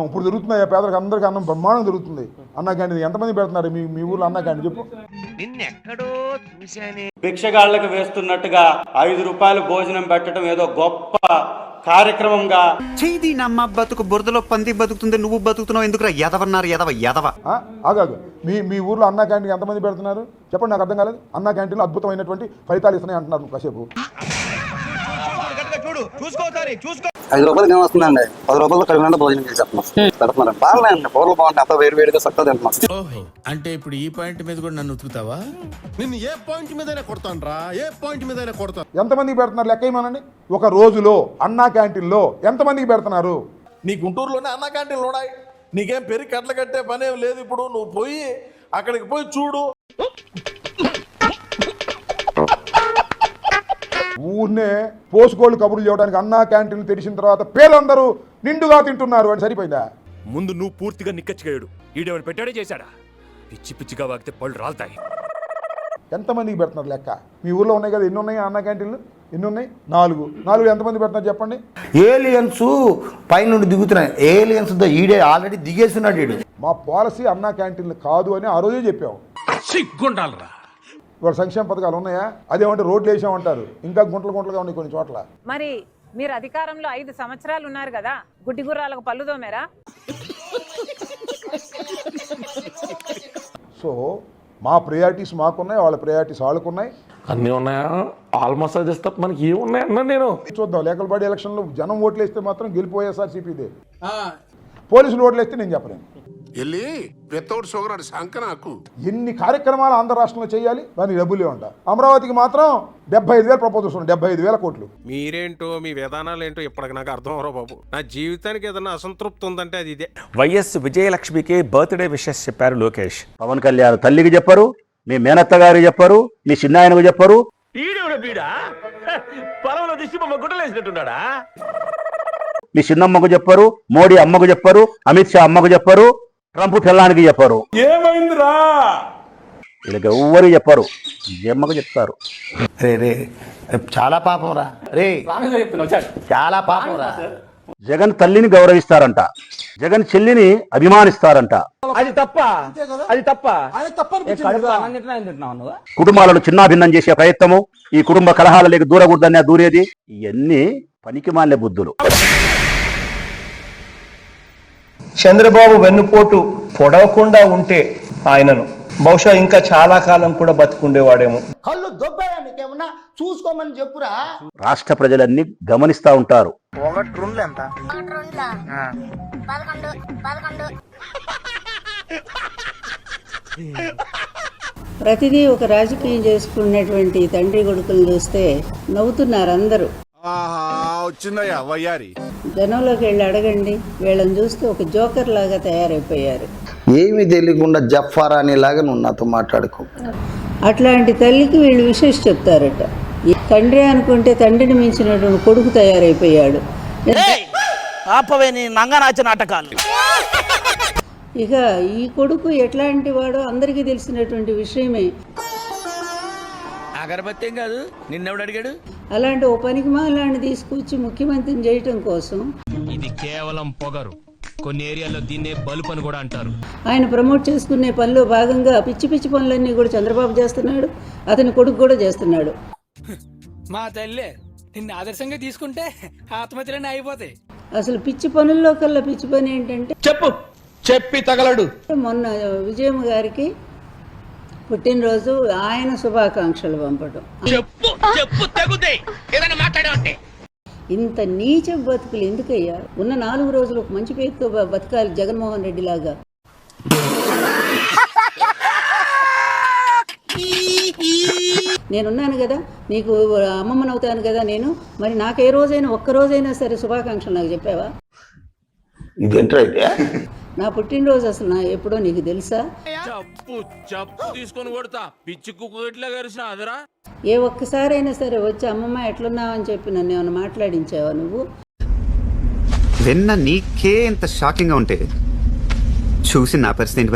ఇప్పుడు దొరుకుతున్నాయి పేదలకు అందరికీ అన్నం బ్రహ్మాండం దొరుకుతుంది. అన్నా క్యాంటీన్ ఎంతమంది పెడుతున్నారు మీ ఊర్లో అన్నా క్యాంటీన్ చెప్పు. భిక్షగాళ్లకు వేస్తున్నట్టుగా 5 రూపాయలు భోజనం పెట్టడం ఏదో గొప్ప కార్యక్రమంగా చేది నమ్మ బతుకు బురదలో పంది బతుకుతుంది, నువ్వు బతుకుతున్నావు ఎందుకురా ఎదవన్నారు ఎదవ. ఆగాగు మీ ఊర్లో అన్నా క్యాంటీన్ ఎంతమంది పెడుతున్నారు చెప్పండి, నాకు అర్థం కాలేదు. అన్నా క్యాంటీన్లో అద్భుతమైనటువంటి ఫలితాలు ఇస్తున్నాయి అంటున్నారు కాసేపు. 5 రూపాయలకి ఏమొస్తుందండి, 10 రూపాయలు కడుపు భోజనం చేసి పెడుతున్నారు. బాగాలేండి, కూరలు బాగుంటాయి, అంతా వేరుగా సత్తా తింటున్నాం. అంటే ఇప్పుడు ఈ పాయింట్ మీద కూడా నన్ను ఉతుకుతావా? నిన్ను ఏ పాయింట్ మీద కొడతాను రా, ఏ పాయింట్ మీద కొడతాను. ఎంతమందికి పెడుతున్నారు లెక్క ఇవ్వమనండి. ఒక రోజులో అన్నా క్యాంటీన్లో ఎంతమందికి పెడుతున్నారు? నీ గుంటూరులోనే అన్నా క్యాంటీన్లు ఉన్నాయి, నీకేం పెరిగి కట్ల కట్టే పనేం లేదు. ఇప్పుడు నువ్వు పోయి అక్కడికి పోయి చూడు. ఊరినే పోసుకోళ్ళు కబుర్లు చేయడానికి అన్నా క్యాంటీన్లు తెరిచిన తర్వాత పేర్లందరూ నిండుగా తింటున్నారు అని సరిపోయిందా? ముందు నువ్వు పూర్తిగా నిక్కచ్చిగాడు. ఈడేమని పెట్టాడే చేశాడా? పిచ్చిగా వాగితే పళ్ళు రాలుతాయి. ఎంతమందికి పెడుతున్నారు లెక్క? మీ ఊర్లో ఉన్నాయి కదా, ఎన్ని ఉన్నాయి అన్నా క్యాంటీన్లు? ఎన్ని ఉన్నాయి? 4 ఎంతమంది పెడుతున్నారు చెప్పండి. ఏలియన్స్ పైనుండి దిగుతున్నాయి. ఏలియన్స్ ఈడే ఆల్రెడీ దిగేస్తున్నాడు ఈడు. మా పాలసీ అన్నా క్యాంటీన్లు కాదు అని ఆ రోజే చెప్పాము. సిగ్గుండాలరా. ఇవాళ సంక్షేమ పథకాలు ఉన్నాయా? అదేమంటే రోడ్లు వేసామంటారు, ఇంకా గుంటలుగా ఉన్నాయి కొన్ని చోట్ల. మరి మీరు అధికారంలో 5 సంవత్సరాలు ఉన్నారు కదా, గుడ్డి గుర్రాలకు పళ్ళు తోమేరా? సో మా ప్రయారిటీస్ మాకున్నాయి, వాళ్ళ ప్రయారిటీస్ వాళ్ళకున్నాయి. అన్నీ ఉన్నాయా? ఆల్మోస్ట్ అది ఇస్తా, మనకి ఏమున్నాయి అన్నా. నేను చూద్దాం, లేకలపాడి ఎలక్షన్లో జనం ఓట్లు వేస్తే మాత్రం గెలిపోయేసారి సిపిదే, పోలీసులు ఓట్లు వేస్తే నేను చెప్పలేను. ఎన్ని కార్యక్రమాలు ఆంధ్ర రాష్ట్రంలో చేయాలి, దానికి డబ్బులే ఉంటా. అమరావతికి మాత్రం 75,000 ప్రపోజల్స్ ఉన్నాయి, 75,000 కోట్లు. మీరేంటో మీ విధానాలు ఏంటో ఇప్పటికి నాకు అర్థం అవరో బాబు. నా జీవితానికి ఏదైనా అసంతృప్తి ఉందంటే అది ఇదే. వైఎస్ విజయలక్ష్మికి బర్త్డే విషెస్ చెప్పారు లోకేష్. పవన్ కళ్యాణ్ తల్లికి చెప్పరు, మీ మేనత్త గారికి చెప్పరు, మీ చిన్నాయనకు చెప్పరు. మీ చిన్నమ్మకు చెప్పరు, మోడీ అమ్మకు చెప్పరు, అమిత్ షా అమ్మకు చెప్పరు, ట్రంప్ పిల్లానికి చెప్పరు. ఏమైందిరా? వీళ్ళకి ఎవ్వరు చెప్పరు, అమ్మకు చెప్తారు. రే చాలా పాపం రా, రే చాలా పాపం రా. జగన్ తల్లిని గౌరవిస్తారంట, జగన్ చెల్లిని అభిమానిస్తారంట. అది తప్ప కుటుంబాలను చిన్నాభిన్నం చేసే ప్రయత్నము, ఈ కుటుంబ కలహాలలోకి దూరకూడదనే దూరేది, ఇవన్నీ పనికిమాలిన బుద్ధులు. చంద్రబాబు వెన్నుపోటు పొడవకుండా ఉంటే ఆయనను బహుశా ఇంకా చాలా కాలం కూడా బతుకుండేవాడేమో. కళ్ళు దొబ్బాయా నీకేమన్నా చూసుకోమని చెప్పురా. రాష్ట్ర ప్రజలన్నీ గమనిస్తా ఉంటారు. ప్రతిదీ ఒక రాజకీయం చేసుకున్నటువంటి తండ్రి కొడుకులు చూస్తే నవ్వుతున్నారు అందరూ. వచ్చిందయ్యా వయ్యారి. జనంలోకి వెళ్ళి అడగండి, వీళ్ళని చూస్తే ఒక జోకర్ లాగా తయారైపోయారు. ఏమి తెలియకుండా జఫారా అనేలాగా నువ్వు నాతో మాట్లాడుకో. అట్లాంటి తల్లికి వీళ్ళు విశేష చెప్తారట. ఈ తండ్రి అనుకుంటే తండ్రిని మించినటువంటి కొడుకు తయారైపోయాడు. ఇక ఈ కొడుకు ఎట్లాంటి వాడో అందరికీ తెలిసినటువంటి విషయమే. అగరబత్తి కాదు, నిన్నెవడు అడిగాడు? అలాంటి ఓ పనికి మాలాన్ని తీసుకొచ్చి ముఖ్యమంత్రిని చేయటం కోసం ఇది కేవలం పొగరు. కొన్ని ఏరియాల్లో దీన్నే బల్బ్ అని కూడా అంటారు. ఆయన ప్రమోట్ చేసుకునే పనిలో భాగంగా పిచ్చి పనులన్నీ కూడా చంద్రబాబు చేస్తున్నాడు, అతని కొడుకు కూడా చేస్తున్నాడు. మా తల్లే నిన్ను ఆదర్శంగా తీసుకుంటే ఆత్మహత్యలన్నీ అయిపోతాయి. అసలు పిచ్చి పనుల్లో కల్లా పిచ్చి పని ఏంటంటే చెప్పి తగలడు. మొన్న విజయమ్మ గారికి పుట్టినరోజు ఆయన శుభాకాంక్షలు పంపడం. ఇంత నీచ బతుకులు ఎందుకయ్యా? ఉన్న 4 రోజులు ఒక మంచి పేరుతో బతకాలి జగన్మోహన్ రెడ్డి లాగా. నేనున్నాను కదా, నీకు అమ్మమ్మనవుతాను కదా నేను, మరి నాకు ఏ రోజైనా ఒక్కరోజైనా సరే శుభాకాంక్షలు నాకు చెప్పావా? నా పుట్టినరోజు అసలు ఎప్పుడో నీకు తెలుసా? చెప్పు తీసుకొని కొడతా, పిచ్చి కుక్కట్లా గరిసిన అదరా. ఏ ఒక్కసారైనా సరే వచ్చి అమ్మమ్మ ఎట్లున్నావని చెప్పి నన్ను ఏమైనా మాట్లాడించావా నువ్వు? విన్న నీకే ఇంత షాకింగ్ గా ఉంటే చూసి నా పరిస్థితి